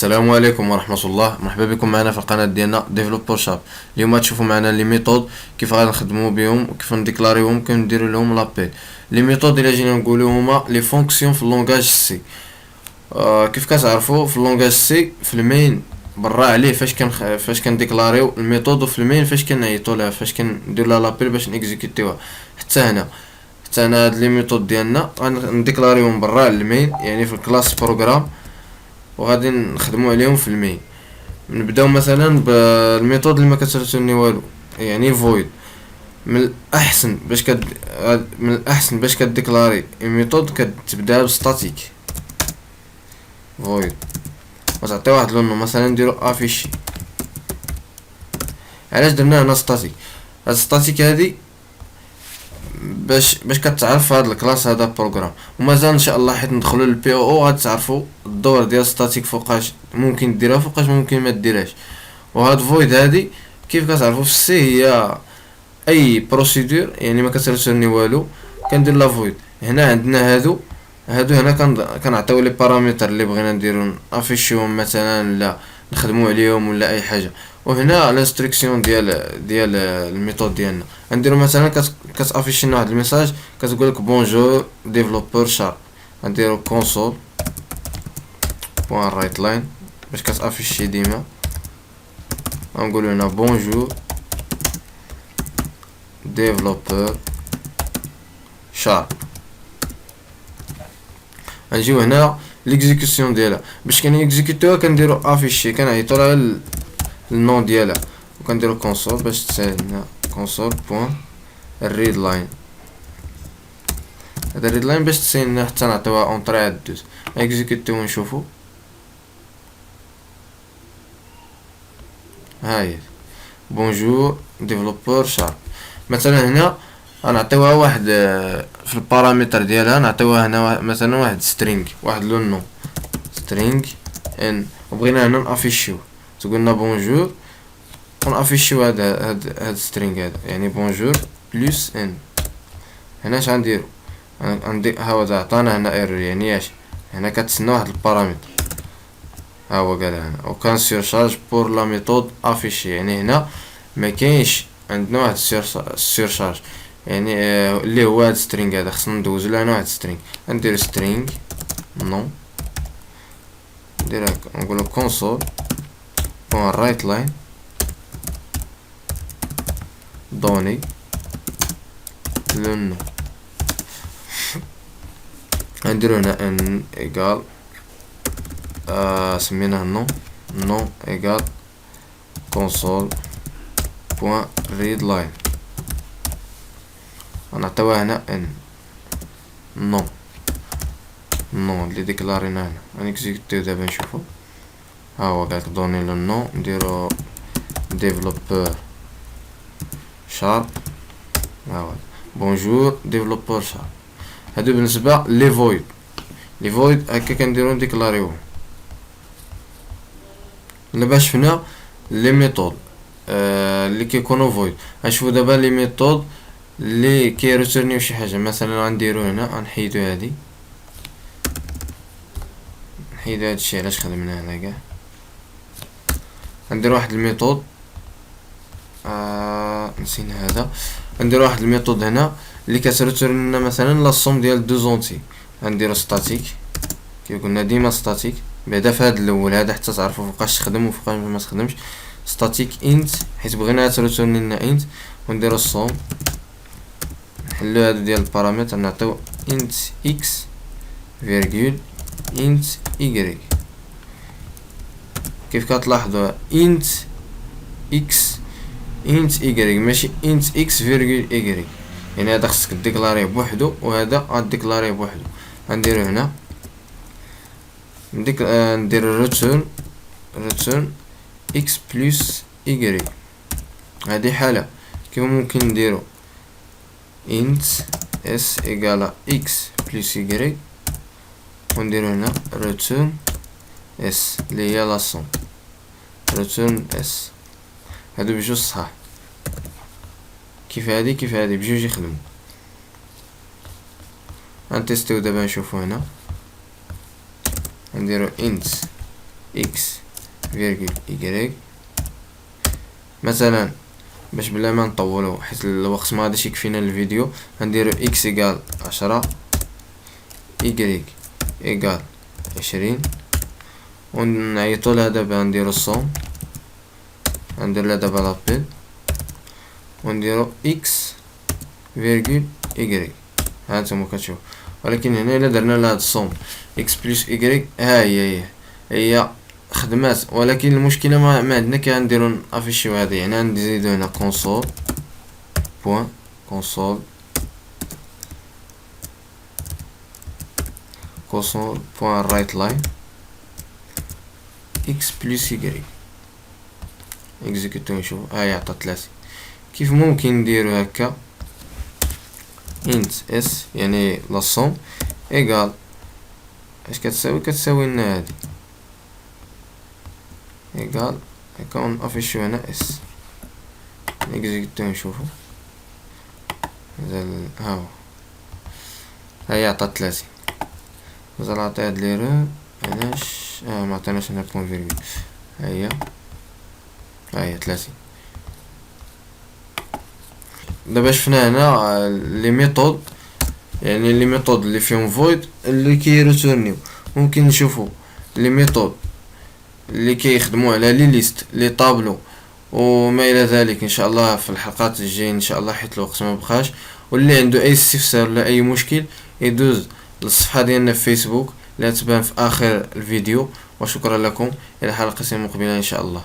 السلام عليكم ورحمة الله، مرحبا بكم معنا في القناة ديالنا ديفلوبر شاب. اليوم تشوفوا معنا لي ميثود كيف غادي نخدموا بهم وكيف نديكلاريوهم كيف نديروا لهم لابيل. لي ميثود الا جينا نقولوا هما لي فونكسيون في اللونغاج سي. كيف كتعرفوا في اللونغاج سي في المين برا عليه فاش كنديكلاريو الميثود، وفي المين فاش كنعيطوا لها فاش كندير لها لابيل باش نيكزيكوتيوها. حتى هنا هاد لي ميثود ديالنا غنديكلاريوهم برا على المين، يعني في الكلاس بروغرام، وغادي نخدموا عليهم في المين. نبداو مثلا بالميثود اللي ما كترسلني والو، يعني فويد. من الاحسن باش كديكلاري الميثود كتبدا بستاتيك فويد، وتعطي واحد لونو مثلا نديرو افيشي. علاش درنا هنا ستاتيك؟ هاد ستاتيك هادي باش كتعرف هاد الكلاس هذا بروغرام، ومازال ان شاء الله حيت ندخلوا للبي او غادي تعرفوا الدور ديال ستاتيك، فوقاش ممكن ديرها فوقاش ممكن ما ديرهاش. وهاد فويد هادي كيف كتعرفوا في السي هي اي بروسيدور، يعني ما كترسلني والو كندير لا فويد. هنا عندنا هادو هنا كنعطيو لي بارامتر اللي بغينا نديرو افيشيهم مثلا، لا نخدمو عليهم ولا اي حاجه. وهنا الانستركسيون ديال الميثود ديالنا نديرو مثلا كتافيشي لنا واحد الميساج كتقولك بونجور ديفلوبر شارب. نديرو كونسول بوان رايت لاين باش كتافيشي ديما. غنقولو هنا بونجور ديفلوبر شارب. غنجيو هنا ليكزيكسيون ديالها باش كنيكزيكوتوها كنديرو افيشي، كنعيطو لها النون ديالها وكنديرو كونسول باش تسالنا كونسول بوان الريد لاين. هذا الريد لاين باش تسالنا حتى نعطيوها اونطري عاد دوز اكزيكوتيو ونشوفو. هاهي بونجور ديفلوبر شارب. مثلا هنا غنعطيوها واحد في البارامتر ديالها، نعطيوها هنا مثلا واحد سترينغ، واحد لو نو سترينغ ان، وبغينا هنا نافيشيو تقولنا بونجور ونافيشيو هاد سترينغ هذا، يعني بونجور بلس ان. هنا اش غنديرو؟ ها هو عطانا هنا ايرور، يعني ياش هنا كتسنى واحد البارامتر، ها هو قالها هنا وكان سيرشارج بور لا ميثود افيشي. يعني هنا ما كاينش عندنا واحد سيرشارج، يعني اللي هو هاد سترينغ هذا خصنا ندوزو له هنا واحد سترينغ. ندير سترينغ نو، ندير هكا نقولو كونسول بوان رايت لاين دوني لو نو. نديرو هنا ان ايكال سميناه نو ايكال كونسول بوان ريد لاين. غنعطيوها هنا ان نو اللي ديكلارينا هنا. غنكزيكوتيو دابا نشوفو، ها هو قالك دوني لو نو، نديرو ديفلوبر شارب، ها هو بونجور ديفلوبر شارب. هادو بالنسبه لي فويد. لي فويد هكا كنديرو نديكلاريوهم. دابا شفنا لي ميثود اللي كيكونوا فويد. غنشوفو دابا لي ميثود اللي كيريتورنيو شي حاجه. مثلا غنديرو هنا غنحيدو هادي، نحيدو هادشي علاش خدمنا هنا كاع. غندير واحد الميثود نسينا هذا. غندير واحد الميثود هنا اللي كتريتورن لنا مثلا لا صوم ديال دو زونتي. غنديرو ستاتيك كيف قلنا ديما ستاتيك، بعدا في هذا الاول هذا حتى تعرفوا فوقاش تخدم وفوقاش ما تخدمش. ستاتيك انت حيت بغينا تريتورن لنا انت، ونديرو الصوم نحلو هادو ديال البارامتر نعطيو انت اكس فيرغول انت ايغريك. كيف كتلاحظوا انت اكس انت ايغريك ماشي انت اكس فيرغول ايغريك، يعني هذا خصك ديكلاريه بوحدو وهذا غاديكلاريه بوحدو. غنديرو هنا ندير ريتورن اكس بلس ايغريك. هذه حاله. كيف ممكن نديرو انت اس ايكالا اكس بلس ايغريك، ونديرو هنا ريتورن اس اللي هي لا صوم ريتورن اس. هادو بجوج صحاح، كيف هادي بجوج يخدمو. غنتيستيو دابا نشوفو هنا نديرو int اكس فيرغول ايكغيك. مثلا باش بلا ما نطولو حيت الوقت ما غاديش يكفينا الفيديو، غنديرو اكس ايكال 10 ايكغيك ايكال 20 ونعيطو لها دابا. نديرو الصوم، غندير لها دابا لابيل ونديرو اكس فيرغول ايكغيك. هانتوما كتشوف. ولكن هنا الا درنا لها هاد الصوم اكس بلس ايكغيك ها هي خدمات، ولكن المشكله ما عندنا كنديرو نافيشيو هذه. يعني غنزيدو هنا كونسول بوين كونسول بوين رايت لاين اكس بلس ايكغيك اكزيكوتو نشوف. ها هي عطات 3. كيف ممكن نديرو هكا انت اس يعني لا صوم ايكال اش كتساوي لنا هادي ايكال هكا ونافيشيو هنا اس اكزيكوتو نشوفو. مازال ها هو هي عطات 30. مازال عطي هاد ليرور علاش معطيناش هنا بوين فيرغول. ها هي 30. دابا شفنا هنا لي ميثود، يعني لي ميثود اللي فيهم فويد اللي كيريتورنيو. ممكن نشوفو لي ميثود اللي كيخدموا على لي ليست لي طابلو وما الى ذلك ان شاء الله في الحلقات الجايه ان شاء الله، حيت الوقت ما بقاش. واللي عنده اي استفسار ولا اي مشكل يدوز للصفحه ديالنا في فيسبوك اللي تبان في اخر الفيديو. وشكرا لكم، الى حلقه مقبله ان شاء الله.